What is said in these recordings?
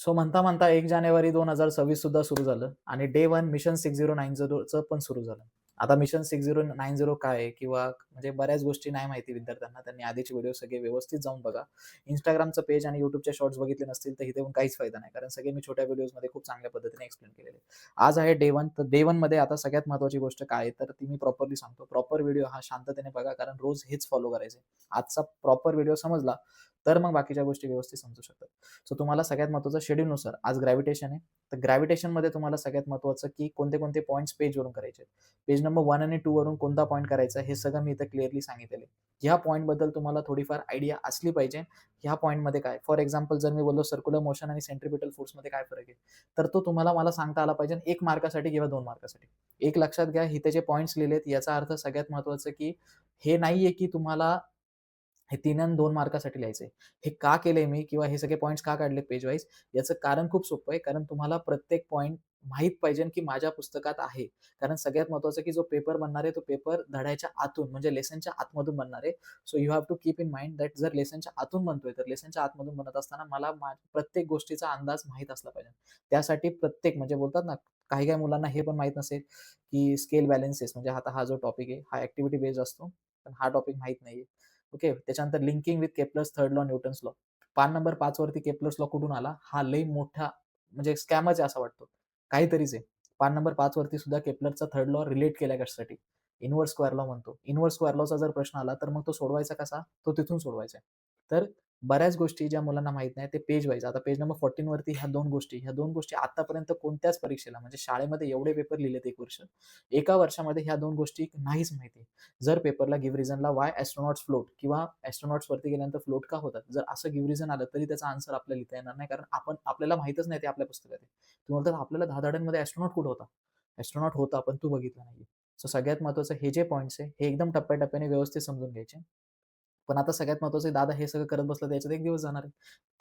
So म्हणता-म्हणता 1 जानेवारी 2026 सुद्धा सुरू झालं आणि डे 1 मिशन 6090चं पण सुरू झालं. आता मिशन 6090 काय आहे किंवा म्हणजे बऱ्याच गोष्टी नाही माहिती विद्यार्थ्यांना. त्यांनी आधीचे व्हिडिओ सगळे व्यवस्थित जाऊन बघा. Instagramचं पेज आणि YouTubeचे शॉर्ट्स बघितले नसतील तर इथे येऊन काहीच फायदा नाही. कारण सगळे मी छोट्या व्हिडिओजमध्ये खूप चांगल्या पद्धतीने एक्सप्लेन केलेले आहे. आज आहे डे 1 तर डे 1 मध्ये आता सगळ्यात महत्त्वाची गोष्ट काय आहे तर ती मी प्रॉपरली सांगतो. प्रॉपर व्हिडिओ हा शांततेने बघा कारण रोज हेच फॉलो करायचं आजचा प्रॉपर व्हिडिओ समजला तर मग बाकीच्या गोष्टी व्यवस्थित समजू शकतात. सो तुम्हाला सगळ्यात महत्त्वाचं शेड्यूलनुसार आज ग्रॅव्हिटेशन आहे. तर ग्रॅव्हिटेशनमध्ये तुम्हाला सगळ्यात महत्त्वाचं की कोणते-कोणते पॉइंट्स पेजवरून करायचे आहेत. पेज नंबर 1 आणि 2 वरून कोणता पॉइंट करायचा हे सगळं मी इथं क्लिअरली सांगितलेलं आहे. ह्या पॉइंटबद्दल तुम्हाला थोडीफार आयडिया असली पाहिजे. ह्या पॉइंटमध्ये काय फॉर एक्झाम्पल जर मी बोललो सर्क्युलर मोशन आणि सेंट्रिपिटल फोर्समध्ये काय फरक आहे? तर तो तुम्हाला मला सांगता आला पाहिजे 1 मार्कासाठी किंवा 2 मार्कासाठी. एक लक्षात घ्या इथे जे पॉइंट्स लिहिलेत याचा अर्थ सगळ्यात महत्त्वाचं की हे नाहीये की तुम्हाला हे 3 आणि 2 मार्कासाठी लिहायचंय. हे का केलंय मी किंवा हे सगळे पॉइंट्स का काढले पेज वाईज याचं कारण खूप सोपं आहे. कारण तुम्हाला प्रत्येक पॉइंट माहीत पाहिजे की माझ्या पुस्तकात आहे. कारण सगळ्यात महत्त्वाचं की जो पेपर बनणार आहे तो पेपर धड्याच्या आतून म्हणजे लेसनच्या आतमधून बनणार आहे. So you have to keep in mind that जर लेसनच्या आतून बनतोय तर लेसनच्या आतमधून बनत असताना मला प्रत्येक गोष्टीचा अंदाज माहीत असला पाहिजे. त्यासाठी प्रत्येक म्हणजे बोलतात ना काही-काही मुलांना हे पण माहीत नसेल की स्केल बॅलन्सेस म्हणजे आता हा जो टॉपिक आहे हा ॲक्टिव्हिटी बेस्ड असतो. पण हा टॉपिक माहीत नाहीये. ओके. त्याच्यानंतर linking with Kepler's third law, Newton's law. पान नंबर 5 वरती केप्लर्स लॉ कुठून आला? हा लई मोठा म्हणजे स्कॅमच आहे असं वाटतो. काहीतरीच आहे. पान नंबर 5 वरती सुद्धा केप्लरचा थर्ड लॉ रिलेट केलाय कशासाठी? इन्व्हर्स स्क्वेअर लॉ म्हणतो. इन्व्हर्स स्क्वेअर लॉचा जर प्रश्न आला, तर मग तो सोडवायचा कसा? तो तिथून सोडवायचा आहे. तर बऱ्याच गोष्टी ज्या मुलांना माहीत नाही, ते पेज वाईज आता पेज नंबर 14 वरती ह्या दोन गोष्टी आत्तापर्यंत कोणत्याच परीक्षेला म्हणजे शाळेमध्ये एवढे पेपर लिहिलेत 1 वर्ष. एका वर्षामध्ये ह्या 2 गोष्टी नाहीच माहिती. जर पेपरला गिव्ह रिझनला व्हाय एस्ट्रोनॉट्स फ्लोट किंवा एस्ट्रोनॉट्स वरती गेल्यानंतर फ्लोट का होतात? जर असं गिव्ह रिझन आलं तरी त्याचा आन्सर आपल्याला लिहिता येणार नाही. कारण आपल्याला माहीतच नाही ते आपल्या पुस्तकात आहे. तुम्ही बोलतात आपल्याला धडाधडमध्ये एस्ट्रोनॉट कुठे होता? एस्ट्रोनॉट होता पण तू बघितला नाहीये. सो सगळ्यात महत्त्वाचं हे जे पॉइंट्स आहे हे एकदम टप्प्याटप्प्याने व्यवस्थित समजून घ्यायचे. पण आता सगळ्यात महत्त्वाचं आहे, दादा हे सगळं करत बसलं तर याच्यात 1 दिवस जाणार आहे.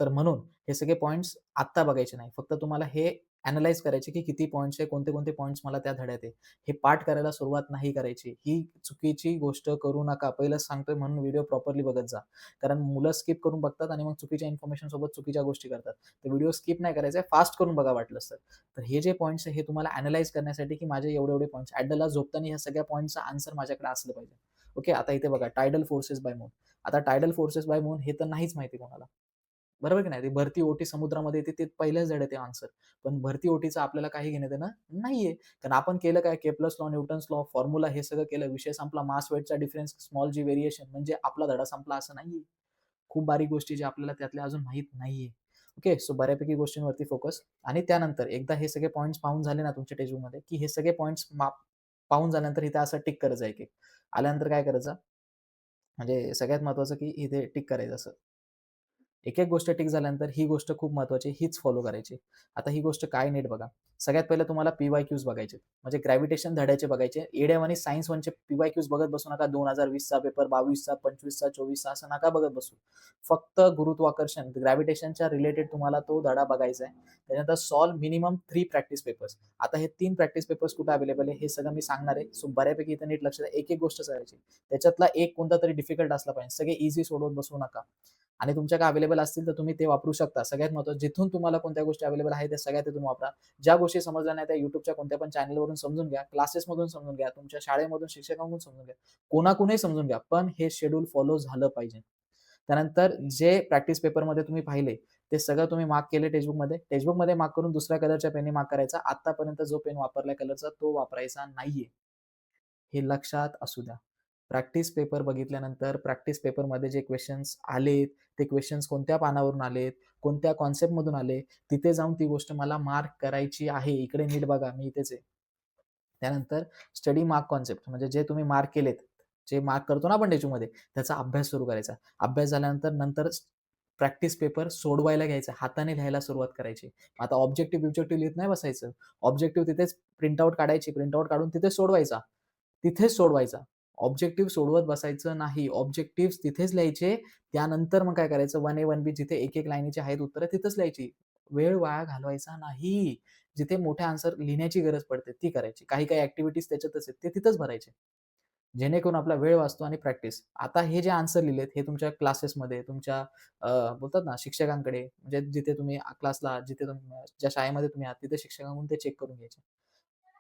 तर म्हणून हे सगळे पॉइंट्स आत्ता बघायचे नाही. फक्त तुम्हाला हे अॅनलाईज करायचे, की किती पॉइंट्स आहे, कोणते-कोणते पॉइंट्स मला त्या धड्यात आहे. हे पाठ करायला सुरुवात नाही करायची. ही चुकीची गोष्ट करू नका. पहिलंच सांगतोय म्हणून व्हिडिओ प्रॉपरली बघत जा. कारण मुलं स्किप करून बघतात आणि मग चुकीच्या इन्फॉर्मेशन सोबत चुकीच्या गोष्टी करतात. तर व्हिडिओ स्किप नाही करायचा फास्ट करून बघा वाटलंच तर. तर हे जे पॉइंट्स आहे हे तुम्हाला अॅनलाईज करण्यासाठी, की माझे एवढे-एवढे पॉइंट्स ॲट द लास्ट झोपताना ह्या सगळ्या पॉइंट्सचं आन्सर माझ्याकडे असलं पाहिजे. ओके. आता इथे बघा टायडल फोर्सेस बाय मून. आता टायडल फोर्सेस बाय मून हे तर नाहीच माहिती कोणाला. बरोबर की नाही? ती भरती ओटी समुद्रामध्ये येते ते पहिल्याच धड्यात आहे आन्सर. पण भरती ओटीचं आपल्याला काही घेणं-देणं नाहीये. कारण आपण केलं काय Kepler's law, Newton's law, formula हे सगळं केलं. विषय संपला. मास वेटचा डिफरन्स, स्मॉल जी व्हेरिएशन म्हणजे आपला धडा संपला असं नाहीये. खूप बारीक गोष्टी ज्या आपल्याला त्यातल्या अजून माहीत नाहीये. ओके. सो बऱ्यापैकी गोष्टींवरती फोकस आणि त्यानंतर एकदा हे सगळे पॉइंट्स पाहून झाले ना तुमच्या टेक्स्टबुकमध्ये, की हे सगळे पॉइंट्स पाहून झाल्यानंतर इथे असं टिक करायचं एक-एक. आल्यानंतर काय करायचं म्हणजे सगळ्यात महत्त्वाचं की इथे टिक करायचं असं. एक-एक गोष्ट टिक झाल्यानंतर ही गोष्ट खूप महत्त्वाची आहे, हीच फॉलो करायची. आता ही गोष्ट काय नीट बघा. सगळ्यात पहिलं तुम्हाला पी-वाय-क्यूज बघायचे. म्हणजे ग्रॅव्हिटेशन धड्याचे बघायचे. येड्यावानी सायन्स 1चे पी-वाय-क्यूज बघत बसू नका. 2020चा पेपर, 22चा, 25चा, 24चा असं नका बघत बसू. फक्त गुरुत्वाकर्षण, ग्रॅव्हिटेशनच्या रिलेटेड तुम्हाला तो धडा बघायचा आहे. त्याच्यानंतर सॉल्व्ह मिनिमम 3 प्रॅक्टिस पेपर्स. आता हे 3 प्रॅक्टिस पेपर्स कुठे अवेलेबल आहे हे सगळं मी सांगणार आहे. सो बऱ्यापैकी इथं नीट लक्ष द्या. एक-एक गोष्ट करायची. त्याच्यातला एक कोणता तरी डिफिकल्ट असला पाहिजे. सगळे ईझी सोडवत बसू नका. आणि तुमच्याकडे अवेलेबल असतील तर तुम्ही ते वापरू शकता. सगळ्यात महत्त्वाचं जिथून तुम्हाला कोणत्या गोष्टी अवेलेबल आहेत त्या सगळ्या तिथून वापरा. ज्या गोष्टी समजल्या नाही त्या YouTubeच्या कोणत्या पण चॅनलवरून समजून घ्या, क्लासेसमधून समजून घ्या, तुमच्या शाळेमधून शिक्षकांकडून समजून घ्या. कोणाकडूनही समजून घ्या. पण हे शेड्यूल फॉलो झालं पाहिजे. त्यानंतर जे प्रॅक्टिस पेपरमध्ये तुम्ही पाहिले, ते सगळं तुम्ही मार्क केले टेक्स्टबुकमध्ये. टेक्स्टबुकमध्ये मार्क करून दुसऱ्या कलरच्या पेनने मार्क करायचा. आत्तापर्यंत जो पेन वापरलाय कलरचा तो वापरायचा नाहीये. हे लक्षात असू द्या. प्रॅक्टिस पेपर बघितल्यानंतर प्रॅक्टिस पेपरमध्ये जे क्वेशन्स आलेत, ते क्वेशन्स कोणत्या पानावरून आलेत, कोणत्या कन्सेप्टमधून आले, तिथे जाऊन ती गोष्ट मला मार्क करायची आहे. इकडे नीट बघा, मी इथेच आहे. त्यानंतर स्टडी मार्क कॉन्सेप्ट म्हणजे जे तुम्ही मार्क केलेत, जे मार्क करतो ना आपण टेचूमध्ये, त्याचा अभ्यास सुरू करायचा. अभ्यास झाल्यानंतर नंतर प्रॅक्टिस पेपर सोडवायला घ्यायचा. हाताने लिहायला सुरुवात करायची. आता ऑब्जेक्टिव्ह लिहित नाही बसायचं. ऑब्जेक्टिव्ह तिथेच प्रिंटआउट काढायची. प्रिंटआउट काढून तिथेच सोडवायचा. तिथेच सोडवायचा. ऑब्जेक्टिव्ह सोडवत बसायचं नाही. ऑब्जेक्टिव्हज तिथेच लिहायचे. त्यानंतर मग काय करायचं 1 ए, 1 बी जिथे एक-एक लाईनीची आहेत उत्तरं तिथेच लिहायची. वेळ वाया घालवायचा नाही. जिथे मोठे आन्सर लिहिण्याची गरज पडते ती करायची. काही-काही ॲक्टिव्हिटीज त्याच्यातच आहेत. ते तिथेच भरायचे. जेणेकरून आपला वेळ वाचतो आणि प्रॅक्टिस. आता हे जे आन्सर लिहिलेत हे तुमच्या क्लासेसमध्ये तुमच्या बोलतात ना शिक्षकांकडे म्हणजे जिथे तुम्ही क्लासला आहात, जिथे तुम्ही ज्या शाळेमध्ये तुम्ही आहात तिथे शिक्षकांकडून ते चेक करून घ्यायचे.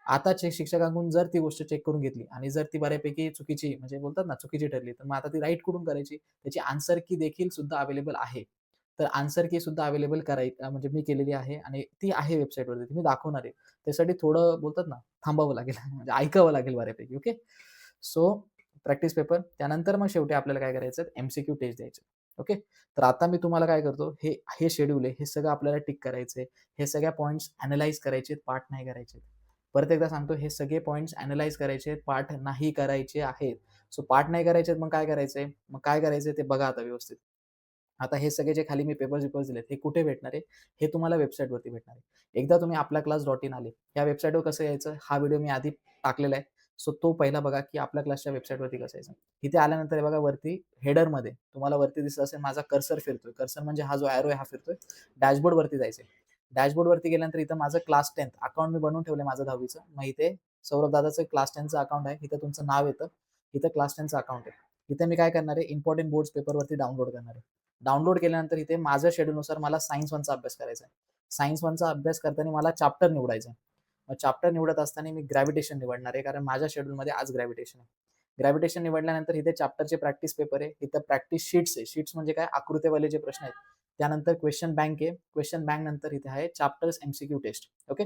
आता शिक्षकांकडून जर ती गोष्ट चेक करून घेतली आणि जर ती बऱ्यापैकी चुकीची म्हणजे बोलतात ना चुकीची ठरली, तर मग आता ती राईट कुठून करायची? त्याची आन्सर की देखील सुद्धा अवेलेबल आहे. तर आन्सर की सुद्धा अवेलेबल म्हणजे मी केलेली आहे आणि ती आहे वेबसाईटवरती. मी दाखवणार आहे. त्यासाठी थोडं बोलतात ना थांबावं लागेल म्हणजे ऐकावं लागेल बऱ्यापैकी. ओके. सो प्रॅक्टिस पेपर त्यानंतर मग शेवटी आपल्याला काय करायचं एम-सी-क्यू टेस्ट द्यायचे. ओके. तर आता मी तुम्हाला काय करतो हे हे शेड्यूल आहे. हे सगळं आपल्याला टिक करायचंय. हे सगळ्या पॉइंट्स अॅनलाईज करायचे पाठ नाही करायचे. परत एकदा सांगतो हे सगळे पॉइंट्स अॅनलाईज करायचे पाठ नाही करायचे आहेत. सो पाठ नाही करायचे मग काय करायचंय? मग काय करायचंय ते बघा आता व्यवस्थित. आता हे सगळे जे खाली मी पेपर्स दिलेत, हे कुठे भेटणार आहे? हे तुम्हाला वेबसाईटवरती भेटणार आहे. एकदा तुम्ही आपलाक्लास.in आले. या वेबसाईटवर कसं यायचं? हा व्हिडिओ मी आधी टाकलेला आहे. सो तो पहिला बघा, की आपल्या क्लासच्या वेबसाईटवरती कसं यायचं. इथे आल्यानंतर हे बघा वरती हेडरमध्ये तुम्हाला वरती दिसत असेल माझा कर्सर फिरतोय. कर्सर म्हणजे हा जो एरो आहे हा फिरतोय. डॅशबोर्डवरती जायचंय. डॅशबोर्डवरती गेल्यानंतर इथं माझं क्लास 10th अकाउंट मी बनवून ठेवलंय माझं 10वीचं. मग इथे सौरभ दादाचं क्लास 10चं अकाउंट आहे. इथं तुमचं नाव येतं. इथं क्लास 10चं अकाउंट आहे. इथे मी काय करणार आहे, इम्पोर्टंट बोर्ड्स पेपरवरती डाउनलोड करणार आहे. डाउनलोड केल्यानंतर इथे माझ्या शेड्यूलनुसार मला सायन्स 1चा अभ्यास करायचा आहे. सायन्स 1चा अभ्यास करताना मला चॅप्टर निवडायचा आहे. मग चॅप्टर निवडत असताना मी ग्रॅव्हिटेशन निवडणार आहे, कारण माझ्या शेड्यूलमध्ये आज ग्रॅव्हिटेशन आहे. ग्रॅव्हिटेशन निवडल्यानंतर इथे चॅप्टरचे प्रॅक्टिस पेपर आहे. इथं प्रॅक्टिस शीट्स आहे. शीट्स म्हणजे काय आकृतीवाले जे प्रश्न आहेत. त्यानंतर क्वेश्चन बँक आहे. क्वेश्चन बँक नंतर इथे आहे chapters MCQ test. Okay.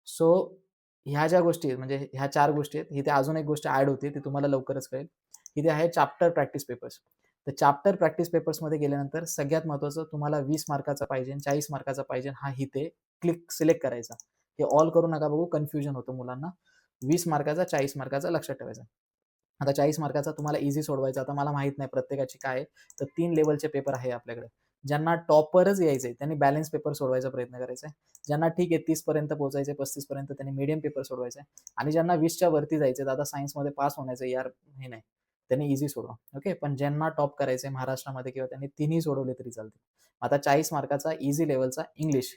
So ह्या ज्या गोष्टी आहेत म्हणजे ह्या 4 गोष्टी आहेत. इथे अजून एक गोष्ट ॲड होते ती तुम्हाला लवकरच कळेल. इथे आहे चॅप्टर प्रॅक्टिस पेपर्स. तर चॅप्टर प्रॅक्टिस पेपर्समध्ये गेल्यानंतर सगळ्यात महत्त्वाचं तुम्हाला 20 मार्काचा पाहिजे, 40 मार्काचा पाहिजे हा इथे सिलेक्ट करायचा. हे ऑल करू नका बघू कन्फ्युजन होतं मुलांना. 20 मार्काचा, 40 मार्काचा लक्षात ठेवायचा. आता 40 मार्काचा तुम्हाला ईझी सोडवायचा. आता मला माहीत नाही प्रत्येकाची काय आहे. तर 3 लेव्हलचे पेपर आहे आपल्याकडे. ज्यांना टॉपरच यायचंय त्यांनी बॅलन्स पेपर सोडवायचा प्रयत्न करायचा आहे. ज्यांना ठीक आहे 30 पर्यंत पोहोचायचे 35 पर्यंत त्यांनी मीडियम पेपर सोडवायचा आहे. आणि ज्यांना 20च्या वरती जायचे दादा सायन्समध्ये पास होण्याचं यार हे नाही. त्यांनी ईझी सोडवा. ओके. पण ज्यांना टॉप करायचंय महाराष्ट्रामध्ये किंवा त्यांनी तिन्ही सोडवले तरी चालतील. आता 40 मार्काचा ईझी लेव्हलचा इंग्लिश.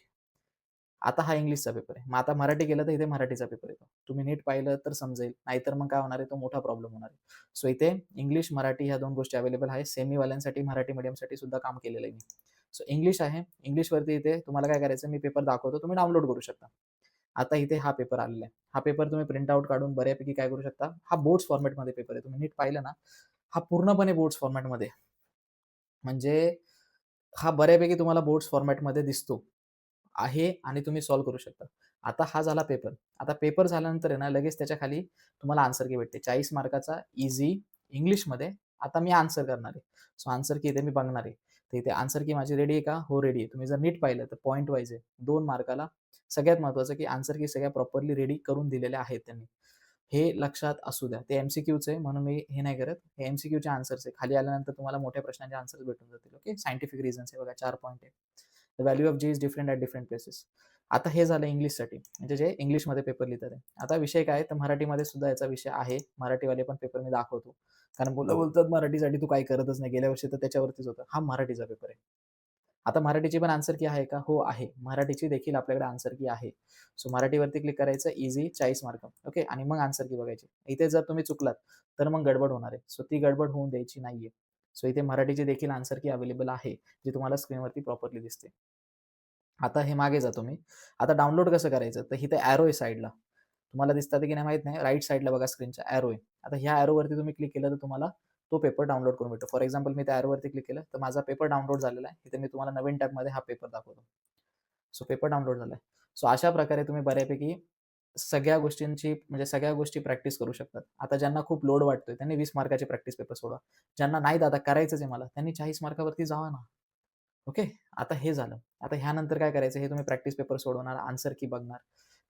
आता हा इंग्लिशचा पेपर आहे. मग आता मराठी केलं तर इथे मराठीचा पेपर येतो. तुम्ही नीट पाहिलं तर समजेल. नाहीतर मग काय होणार आहे, तो मोठा प्रॉब्लेम होणार आहे. सो इथे इंग्लिश, मराठी ह्या 2 गोष्टी अवेलेबल आहेत. सेमीवाल्यांसाठी, मराठी मीडियमसाठी सुद्धा काम केलेलं आहे मी. सो इंग्लिश आहे. इंग्लिशवरती इथे तुम्हाला काय करायचं मी पेपर दाखवतो. तुम्ही डाउनलोड करू शकता. आता इथे हा पेपर आलेला आहे. हा पेपर तुम्ही प्रिंट आउट काढून बऱ्यापैकी काय करू शकता, हा बोर्ड्स फॉर्मॅटमध्ये पेपर आहे. तुम्ही नीट पाहिलं ना, हा पूर्णपणे बोर्ड्स फॉर्मॅटमध्ये म्हणजे हा बऱ्यापैकी तुम्हाला बोर्ड्स फॉर्मॅटमध्ये दिसतो. आहे आणि तुम्ही सॉल्व्ह करू शकता. आता हा झाला पेपर. आता पेपर झाल्यानंतर आहे ना, लगेच त्याच्या खाली तुम्हाला आन्सर की भेटते. 40 मार्काचा ईझी इंग्लिशमध्ये आता मी आन्सर करणार आहे. सो आन्सर की इथे मी बघणार आहे. तर इथे आन्सर की माझी रेडी आहे का? हो, रेडी आहे. तुम्ही जर नीट पाहिलं तर पॉइंट वाईज आहे. 2 मार्काला सगळ्यात महत्त्वाचं की आन्सर की सगळ्या प्रॉपरली रेडी करून दिलेल्या आहेत त्यांनी. हे लक्षात असू द्या. ते एम-सी-क्यूचं आहे म्हणून मी हे नाही करत. हे एम-सी-क्यूचे आन्सर्स आहे. खाली आल्यानंतर तुम्हाला मोठ्या प्रश्नांचे आन्सर्स भेटून जातील. ओके. सायंटिफिक रिझन्स आहे बघा 4 पॉइंट आहे. The value of g is different at different places. आता हे झालं इंग्लिशसाठी म्हणजे जे इंग्लिशमध्ये पेपर लिहितात आहे. आता विषय काय तर मराठीमध्ये सुद्धा याचा विषय आहे. मराठीवाले पण पेपर मी दाखवतो. कारण मुलं बोलतात मराठीसाठी तू काही करतच नाही. गेल्या वर्षी तर त्याच्यावरतीच होतं. हा मराठीचा पेपर आहे. आता मराठीची पण आन्सर की आहे का? हो आहे. मराठीची देखील आपल्याकडे आन्सर की आहे. सो मराठीवरती क्लिक करायचं ईझी 40 मार्क. ओके. आणि मग आन्सर की बघायची. इथे जर तुम्ही चुकलात तर मग गडबड होणार आहे. सो ती गडबड होऊन द्यायची नाहीये. सो इथे मराठीची देखील आन्सर की अवेलेबल आहे. जी तुम्हाला स्क्रीनवरती प्रॉपरली दिसते. आता हे मागे जातो मी. आता डाउनलोड कसं करायचं? तर इथे एरो आहे साइडला. तुम्हाला दिसतात की नाही माहीत नाही. राइट साइडला बघा स्क्रीनच्या एरो आहे. आता ह्या एरोवरती तुम्ही क्लिक केलं तर तुम्हाला तो पेपर डाउनलोड करून भेटतो. फॉर एक्झाम्पल मी त्या एरोवरती क्लिक केलं तर माझा पेपर डाउनलोड झालेला आहे. इथे मी तुम्हाला नवीन टॅबमध्ये हा पेपर दाखवतो. सो पेपर डाउनलोड झालाय. सो अशा प्रकारे तुम्ही बऱ्यापैकी सगळ्या गोष्टींची म्हणजे सगळ्या गोष्टी प्रॅक्टिस करू शकतात. आता ज्यांना खूप लोड वाटतोय त्यांनी 20 मार्काचे प्रॅक्टिस पेपर सोडवा. ज्यांना नाही दादा करायचंच आहे मला त्यांनी 40 मार्कावरती जावा ना. ओके. आता हे झालं. आता ह्यानंतर काय करायचं हे तुम्ही प्रॅक्टिस पेपर सोडवणार, आन्सर की बघणार.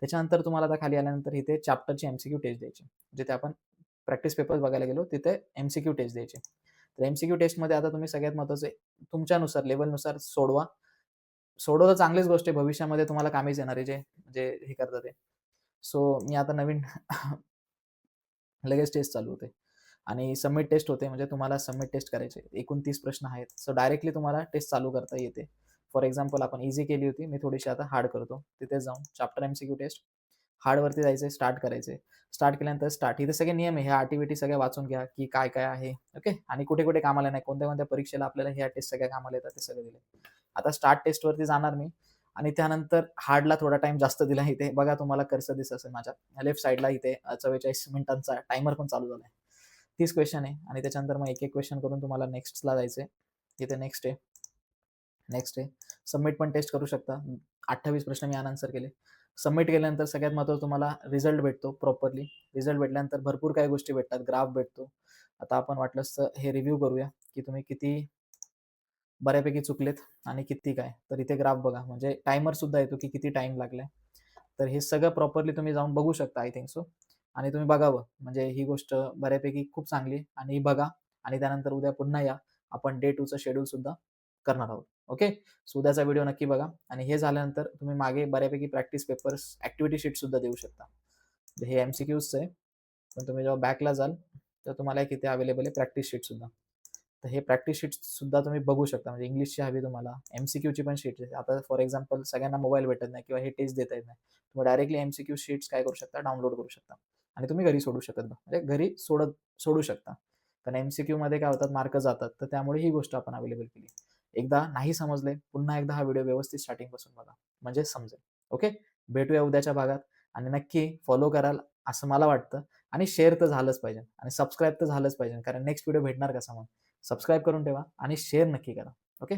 त्याच्यानंतर तुम्हाला आता खाली आल्यानंतर इथे चॅप्टरची एम-सी-क्यू टेस्ट द्यायची. जिथे आपण प्रॅक्टिस पेपर्स बघायला गेलो तिथे एम-सी-क्यू टेस्ट द्यायची. तर एम-सी-क्यू टेस्टमध्ये आता तुम्ही सगळ्यात महत्त्वाचं तुमच्यानुसार लेव्हलनुसार सोडवा. सोडवलं चांगलीच गोष्ट आहे. भविष्यामध्ये तुम्हाला कामीच येणार आहे जे म्हणजे हे करतात ते. सो मी आता नवीन लगेच टेस्ट चालू होते आणि सबमिट टेस्ट होते म्हणजे तुम्हाला सबमिट टेस्ट करायचे. एकूण 30 प्रश्न आहेत. सो डायरेक्टली तुम्हाला टेस्ट चालू करता येते. फॉर एक्झाम्पल आपण ईझी केली होती. मी थोडीशी आता हार्ड करतो. तिथे जाऊन चॅप्टर एम-सी-क्यू टेस्ट. हार्डवरती जायचं आहे, स्टार्ट करायचं आहे. स्टार्ट केल्यानंतर स्टार्ट. इथे सगळे नियम आहे. ह्या अटी-बिटी सगळ्या वाचून घ्या, की काय-काय आहे. ओके. आणि कुठे-कुठे कामाला नाही. कोणत्या-कोणत्या परीक्षेला आपल्याला ह्या टेस्ट सगळ्या कामाला येतात ते सगळं दिलंय. आता स्टार्ट टेस्टवरती जाणार मी आणि त्यानंतर हार्डला थोडा टाईम जास्त दिला. इथे बघा तुम्हाला कर्सर दिसत असेल माझ्या लेफ्ट साइडला इथे 44 मिनिटांचा टायमर पण चालू झालाय. 30 क्वेशन आहे आणि त्याच्यानंतर मग एक-एक क्वेशन करून तुम्हाला नेक्स्टला जायचंय. इथे नेक्स्ट आहे. नेक्स्ट आहे. सबमिट पण टेस्ट करू शकता. 28 प्रश्न मी अनआन्सर केले. सबमिट केल्यानंतर सगळ्यात महत्त्वाचं तुम्हाला रिझल्ट भेटतो प्रॉपरली. रिझल्ट भेटल्यानंतर भरपूर काही गोष्टी भेटतात. ग्राफ भेटतो. आता आपण वाटलंच तर हे रिव्ह्यू करूया, की तुम्ही किती बऱ्यापैकी चुकलेत आणि किती काय. तर इथे ग्राफ बघा म्हणजे टायमर सुद्धा येतो, की किती टाईम लागलाय. तर हे सगळं प्रॉपरली तुम्ही जाऊन बघू शकता आय थिंक सो आणि तुम्ही बघावं. म्हणजे ही गोष्ट बऱ्यापैकी खूप चांगली आहे आणि बघा आणि त्यानंतर उद्या पुन्हा या. आपण डे 2चं शेड्यूल सुद्धा करणार आहोत. ओके. सो उद्याचा व्हिडिओ नक्की बघा आणि हे झाल्यानंतर तुम्ही मागे बऱ्यापैकी प्रॅक्टिस पेपर्स, ॲक्टिव्हिटी शीट सुद्धा देऊ शकता. तर हे एम-सी-क्यूजचं आहे. पण तुम्ही जेव्हा बॅकला जाल, तर तुम्हाला एक इथे अवेलेबल आहे प्रॅक्टिस शीट सुद्धा. तर हे प्रॅक्टिस शीट सुद्धा तुम्ही बघू शकता. म्हणजे इंग्लिशची हवी तुम्हाला, एम-सी-क्यूची पण शीट आहे. आता फॉर एक्झाम्पल सगळ्यांना मोबाईल भेटत नाही किंवा हे टेस्ट देता येत नाही. तुम्ही डायरेक्टली एम-सी-क्यू शीट्स काय करू शकता, डाउनलोड करू शकता आणि तुम्ही घरी सोडू शकता. म्हणजे घरी सोडू शकता. कारण एम-सी-क्यूमध्ये काय होतात, मार्क जातात. तर त्यामुळे ही गोष्ट आपण अवेलेबल केली. एकदा नाही समजले, पुन्हा एकदा हा व्हिडिओ व्यवस्थित स्टार्टिंगपासून बघा. म्हणजे समजेल. ओके. भेटूया उद्याच्या भागात आणि नक्की फॉलो कराल असं मला वाटतं आणि शेअर तर झालंच पाहिजे आणि सबस्क्राईब तर झालंच पाहिजे. कारण नेक्स्ट व्हिडिओ भेटणार कसा मग? सबस्क्राईब करून ठेवा आणि शेअर नक्की करा. ओके.